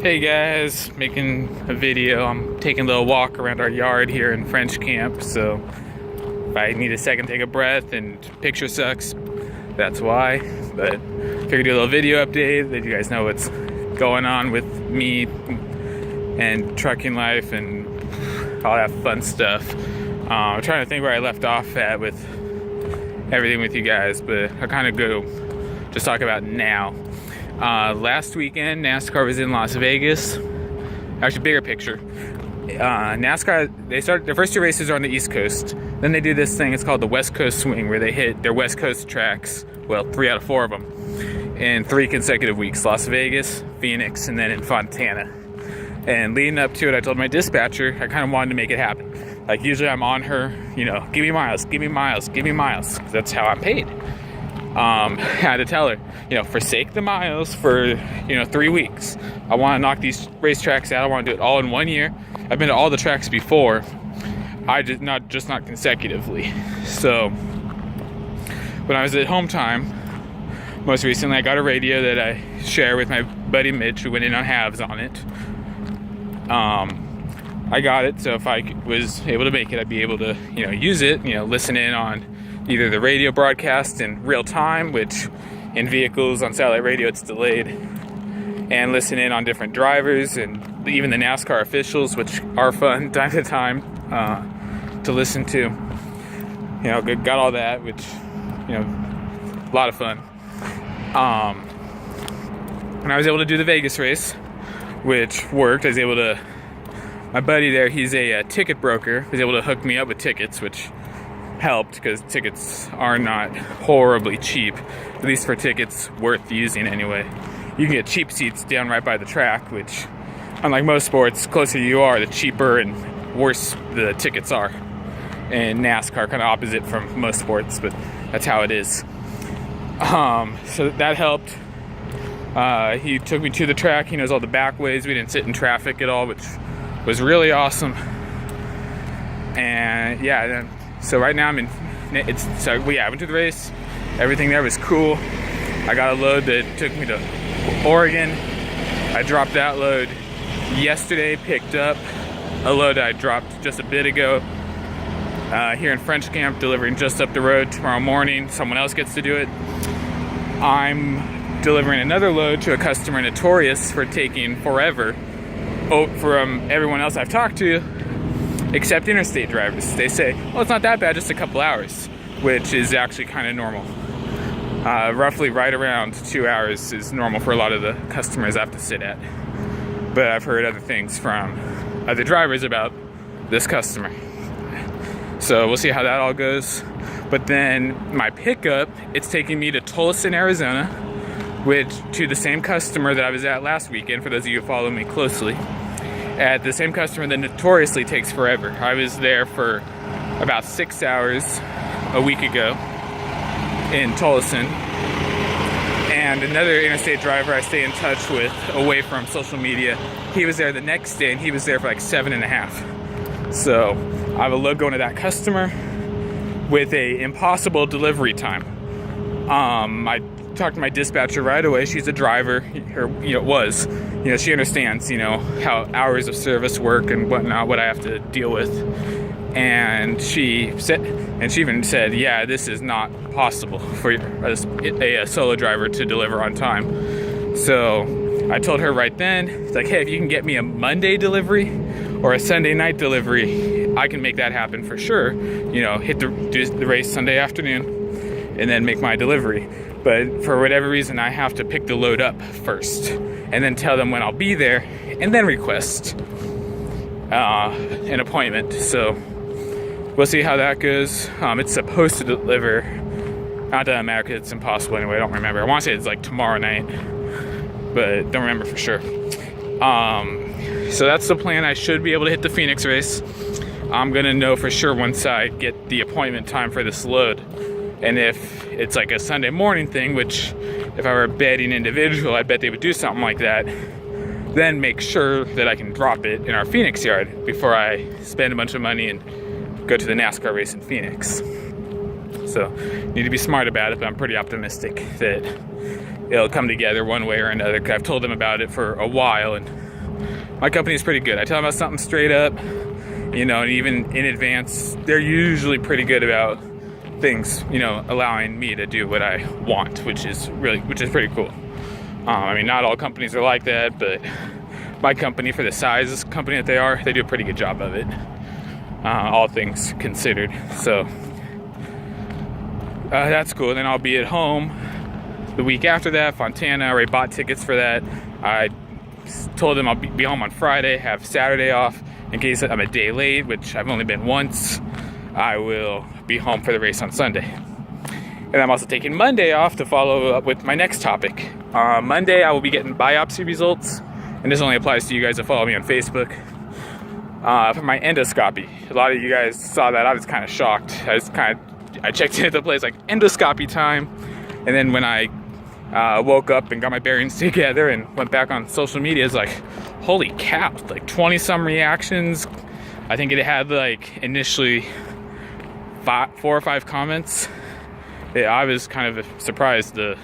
Hey guys, making a video. I'm taking a little walk around our yard here in French Camp, so if I need a second to take a breath and picture sucks, that's why. But figured do a little video update, let you guys know what's going on with me and trucking life and all that fun stuff. I'm trying to think where I left off at with everything with you guys, but I'll kind of go just talk about now. Last weekend, NASCAR was in Las Vegas. Actually, bigger picture. NASCAR, they started, their first two races are on the East Coast. Then they do this thing, it's called the West Coast Swing, where they hit their West Coast tracks, well, 3 out of 4 of them, in 3 consecutive weeks. Las Vegas, Phoenix, and then in Fontana. And leading up to it, I told my dispatcher, I kind of wanted to make it happen. Like, usually I'm on her, you know, give me miles, give me miles, give me miles. That's how I'm paid. I had to tell her, you know, forsake the miles for, 3 weeks. I want to knock these racetracks out. I want to do it all in 1 year. I've been to all the tracks before. I just not consecutively. So when I was at home time, most recently, I got a radio that I share with my buddy Mitch, who went in on halves on it. I got it, so if I was able to make it, I'd be able to, use it, listen in on either the radio broadcast in real time, which in vehicles on satellite radio it's delayed, and listen in on different drivers and even the NASCAR officials, which are fun time to time to listen to. Got all that, which, a lot of fun. And I was able to do the Vegas race, which worked. I was able to, my buddy there, he's a ticket broker, was able to hook me up with tickets, which helped because tickets are not horribly cheap, at least for tickets worth using anyway. You can get cheap seats down right by the track, which, unlike most sports, closer you are, the cheaper and worse the tickets are. And NASCAR, kind of opposite from most sports, but that's how it is. So that helped. He took me to the track. He knows all the back ways. We didn't sit in traffic at all, which was really awesome. And yeah, so right now I went to the race. Everything there was cool. I got a load that took me to Oregon. I dropped that load yesterday, picked up a load I dropped just a bit ago here in French Camp, delivering just up the road tomorrow morning. Someone else gets to do it. I'm delivering another load to a customer notorious for taking forever from everyone else I've talked to, except interstate drivers. They say, well, it's not that bad, just a couple hours, which is actually kind of normal. Roughly right around 2 hours is normal for a lot of the customers I have to sit at. But I've heard other things from other drivers about this customer. So we'll see how that all goes. But then my pickup, it's taking me to Tucson, Arizona, which to the same customer that I was at last weekend, for those of you who follow me closely, at the same customer that notoriously takes forever. I was there for about 6 hours a week ago in Tucson. And another interstate driver I stay in touch with away from social media, he was there the next day and he was there for like 7.5. So I have a load going to that customer with a impossible delivery time. I talked to my dispatcher right away. She's a driver, or she understands, how hours of service work and whatnot, what I have to deal with. And she even said, yeah, this is not possible for a solo driver to deliver on time. So I told her right then, it's like, hey, if you can get me a Monday delivery or a Sunday night delivery, I can make that happen for sure. Do the race Sunday afternoon and then make my delivery. But for whatever reason, I have to pick the load up first and then tell them when I'll be there and then request an appointment. So we'll see how that goes. It's supposed to deliver, not that matter because it's impossible anyway, I don't remember. I want to say it's like tomorrow night, but don't remember for sure. So that's the plan. I should be able to hit the Phoenix race. I'm gonna know for sure once I get the appointment time for this load. And if it's like a Sunday morning thing, which if I were a betting individual, I bet they would do something like that, then make sure that I can drop it in our Phoenix yard before I spend a bunch of money and go to the NASCAR race in Phoenix. So need to be smart about it, but I'm pretty optimistic that it'll come together one way or another. 'Cause I've told them about it for a while and my company is pretty good. I tell them about something straight up, you know, and even in advance, they're usually pretty good about things, you know, allowing me to do what I want, which is pretty cool. I mean, not all companies are like that, but my company, for the size company that they are, they do a pretty good job of it, all things considered. So that's cool. And then I'll be at home the week after that. Fontana, I already bought tickets for that. I told them I'll be home on Friday, have Saturday off in case I'm a day late, which I've only been once. I will be home for the race on Sunday. And I'm also taking Monday off to follow up with my next topic. Monday, I will be getting biopsy results, and this only applies to you guys that follow me on Facebook, for my endoscopy. A lot of you guys saw that. I was kind of shocked. I checked in at the place like endoscopy time, and then when I woke up and got my bearings together and went back on social media, it's like, holy cow, like 20 some reactions. I think it had like initially 4 or 5 comments. I was kind of surprised the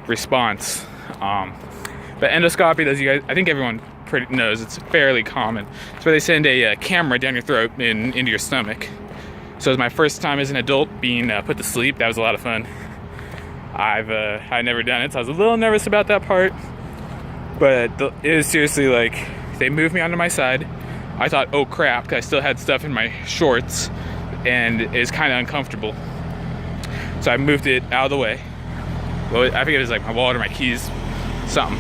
response. But endoscopy, as you guys, I think everyone pretty knows, it's fairly common. It's where they send a camera down your throat and into your stomach. So it was my first time as an adult being put to sleep. That was a lot of fun. I'd never done it, so I was a little nervous about that part. But it was seriously like, they moved me onto my side. I thought, oh crap, because I still had stuff in my shorts, and it was kind of uncomfortable. So I moved it out of the way. Well, I think it was like my wallet or my keys, something.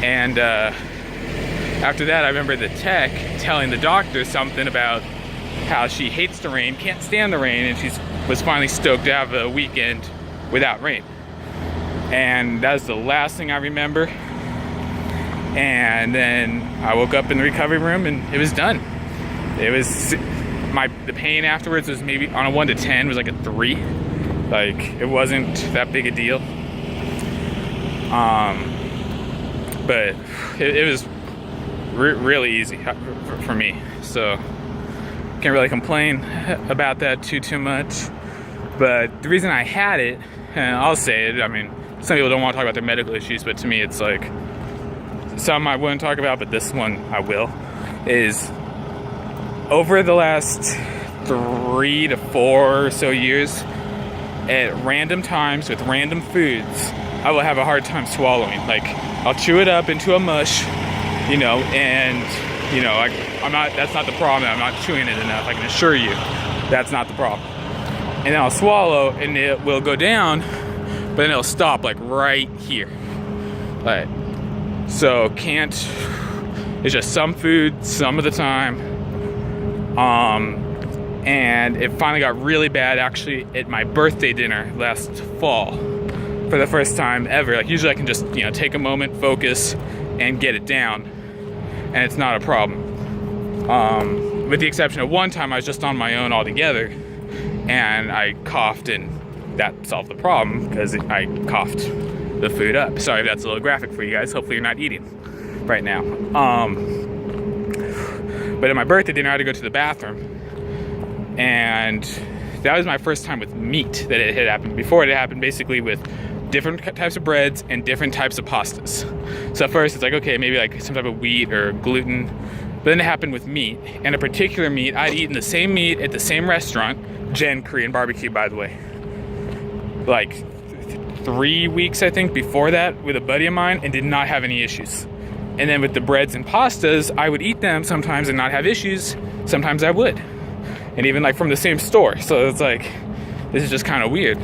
And after that, I remember the tech telling the doctor something about how she hates the rain, can't stand the rain, and she was finally stoked to have a weekend without rain. And that was the last thing I remember. And then I woke up in the recovery room and it was done. It was, the pain afterwards was maybe on a 1 to 10 was like a 3. Like, it wasn't that big a deal. But it was really easy for me. So can't really complain about that too much. But the reason I had it, and I'll say it, I mean, some people don't want to talk about their medical issues, but to me it's like, some I wouldn't talk about, but this one I will, is over the last 3 to 4 or so years, at random times with random foods, I will have a hard time swallowing. Like, I'll chew it up into a mush, you know, and, you know, I'm not, that's not the problem. I'm not chewing it enough. I can assure you that's not the problem. And then I'll swallow and it will go down, but then it'll stop like right here. Like, so it's just some food some of the time. And it finally got really bad actually at my birthday dinner last fall for the first time ever. Like, usually I can just, you know, take a moment, focus, and get it down, and it's not a problem. With the exception of one time I was just on my own altogether, and I coughed, and that solved the problem because I coughed the food up. Sorry if that's a little graphic for you guys. Hopefully you're not eating right now. But at my birthday dinner, I had to go to the bathroom, and that was my first time with meat that it had happened. Before, it had happened basically with different types of breads and different types of pastas. So at first it's like, okay, maybe like some type of wheat or gluten. But then it happened with meat, and a particular meat. I'd eaten the same meat at the same restaurant, Gen Korean Barbecue, by the way, like 3 weeks, I think, before that with a buddy of mine, and did not have any issues. And then with the breads and pastas, I would eat them sometimes and not have issues. Sometimes I would. And even like from the same store. So it's like, this is just kind of weird.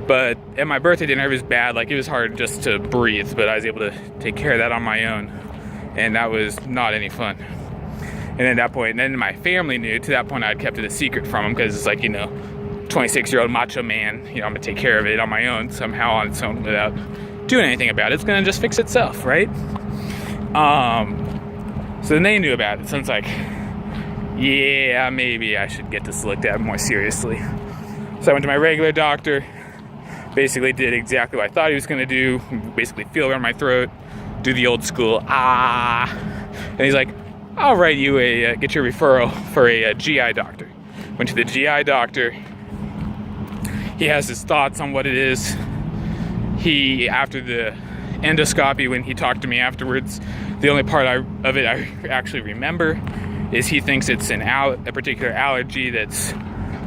But at my birthday dinner, it was bad. Like, it was hard just to breathe, but I was able to take care of that on my own. And that was not any fun. And at that point, and then my family knew. To that point, I'd kept it a secret from them, because it's like, you know, 26-year-old macho man, you know, I'm gonna take care of it on my own somehow on its own without doing anything about it. It's gonna just fix itself, right? So then they knew about it. So it's like, yeah, maybe I should get this looked at more seriously. So I went to my regular doctor, basically did exactly what I thought he was gonna do, basically feel around my throat, do the old school, and he's like, I'll write you get your referral for a GI doctor. Went to the GI doctor. He has his thoughts on what it is. After the endoscopy, when he talked to me afterwards, the only part of it I actually remember is he thinks it's a particular allergy that's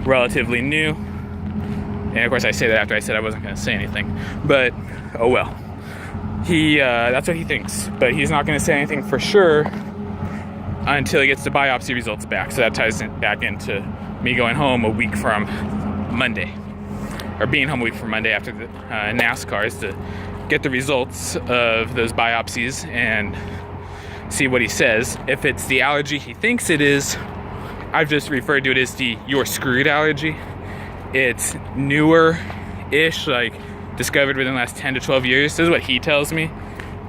relatively new. And of course I say that after I said I wasn't going to say anything, but oh well. That's what he thinks, but he's not going to say anything for sure until he gets the biopsy results back. So that ties back into me going home a week from Monday, or being home a week from Monday after the NASCAR, is to get the results of those biopsies and see what he says. If it's the allergy he thinks it is, I've just referred to it as the "you're screwed" allergy. It's newer-ish, like discovered within the last 10 to 12 years. This is what he tells me.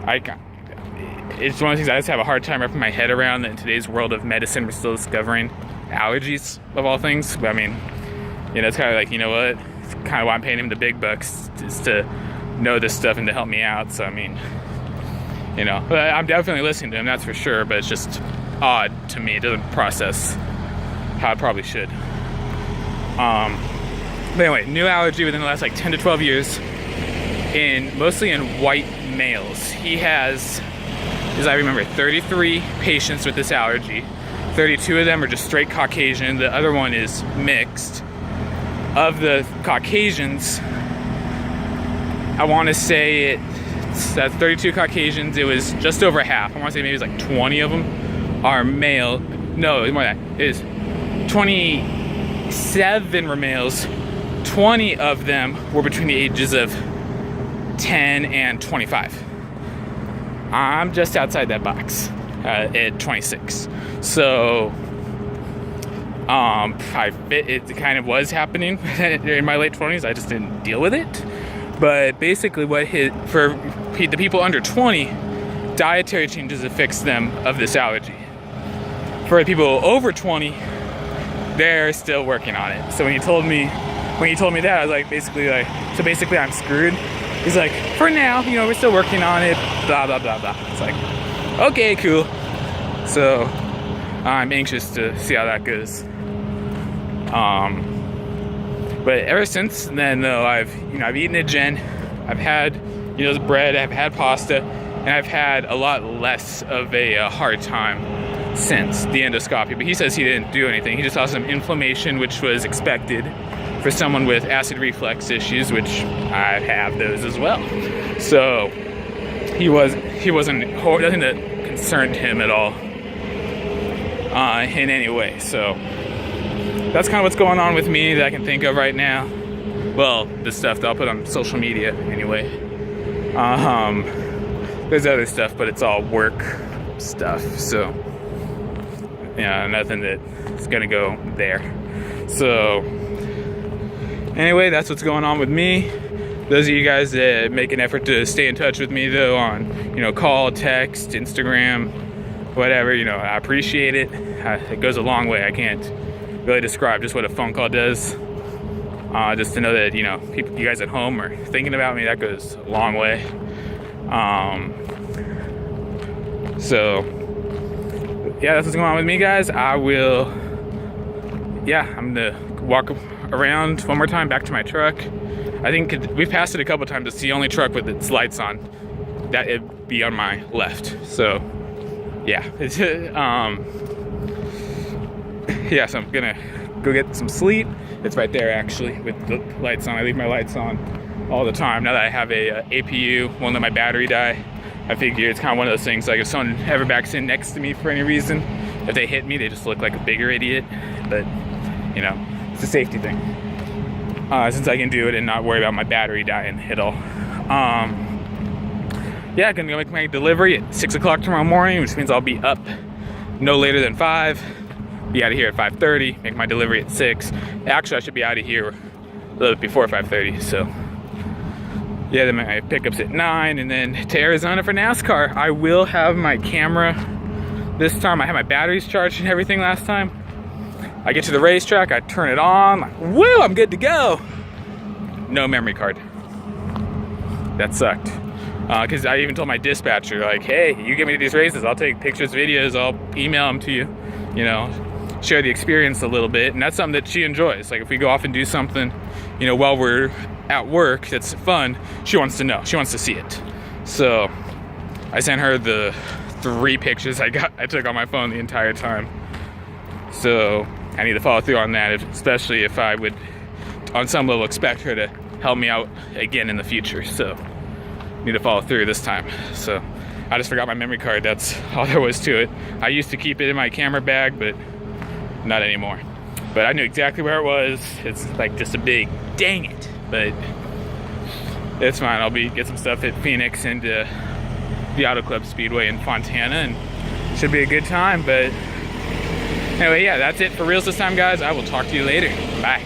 It's one of the things I just have a hard time wrapping my head around, that in today's world of medicine, we're still discovering allergies of all things. But I mean, it's kind of like, what? It's kind of why I'm paying him the big bucks, is to know this stuff and to help me out. So I mean, but I'm definitely listening to him, that's for sure. But it's just odd to me. It doesn't process how it probably should. But anyway, new allergy within the last 10 to 12 years, mostly in white males. He has, as I remember, 33 patients with this allergy. 32 of them are just straight Caucasian. The other one is mixed. Of the Caucasians, I want to say that's 32 Caucasians. It was just over half. I want to say maybe it's 20 of them are male. No, it's more than that. It is 27 were males. 20 of them were between the ages of 10 and 25. I'm just outside that box at 26. So it kind of was happening in my late 20s. I just didn't deal with it. But basically for the people under 20, dietary changes have fixed them of this allergy. For the people over 20, they're still working on it. So when he told me that, I was like, basically I'm screwed. He's like, for now, we're still working on it, blah, blah, blah, blah. It's like, okay, cool. So I'm anxious to see how that goes. But ever since then, though, I've eaten a gen, I've had, the bread, I've had pasta, and I've had a lot less of a hard time since the endoscopy. But he says he didn't do anything. He just saw some inflammation, which was expected for someone with acid reflux issues, which I have those as well. So nothing that concerned him at all in any way. So that's kind of what's going on with me that I can think of right now. Well, the stuff that I'll put on social media anyway. There's other stuff, but it's all work stuff. So nothing that's gonna go there. So anyway, that's what's going on with me. Those of you guys that make an effort to stay in touch with me, though, on call, text, Instagram, whatever, I appreciate it. It goes a long way. I can't really describe just what a phone call does. Just to know that you guys at home are thinking about me, that goes a long way. So yeah, that's what's going on with me, guys. I'm gonna walk around one more time back to my truck. I think we've passed it a couple times. It's the only truck with its lights on. That it'd be on my left. So yeah, so I'm gonna go get some sleep. It's right there actually with the lights on. I leave my lights on all the time. Now that I have a APU, won't let my battery die. I figure it's kind of one of those things, like if someone ever backs in next to me for any reason, if they hit me, they just look like a bigger idiot. But it's a safety thing. Since I can do it and not worry about my battery dying at all. I'm gonna go make my delivery at 6 o'clock tomorrow morning, which means I'll be up no later than 5. Be out of here at 5:30. Make my delivery at 6. Actually, I should be out of here a little bit before 5:30. So then my pickup's at 9, and then to Arizona for NASCAR. I will have my camera this time. I had my batteries charged and everything last time. I get to the racetrack, I turn it on, like, woo, I'm good to go. No memory card. That sucked. Because I even told my dispatcher, like, hey, you get me to these races, I'll take pictures, videos, I'll email them to you, share the experience a little bit. And that's something that she enjoys. Like if we go off and do something, while we're at work that's fun, she wants to know, she wants to see it. So I sent her the 3 pictures I took on my phone the entire time. So I need to follow through on that, especially if I would, on some level, expect her to help me out again in the future. So need to follow through this time. So I just forgot my memory card. That's all there was to it. I used to keep it in my camera bag, but not anymore. But I knew exactly where it was. It's like just a big dang it, but it's fine. I'll get some stuff at Phoenix and the Auto Club Speedway in Fontana, and should be a good time. But anyway, yeah, that's it for reels this time, guys. I will talk to you later. Bye.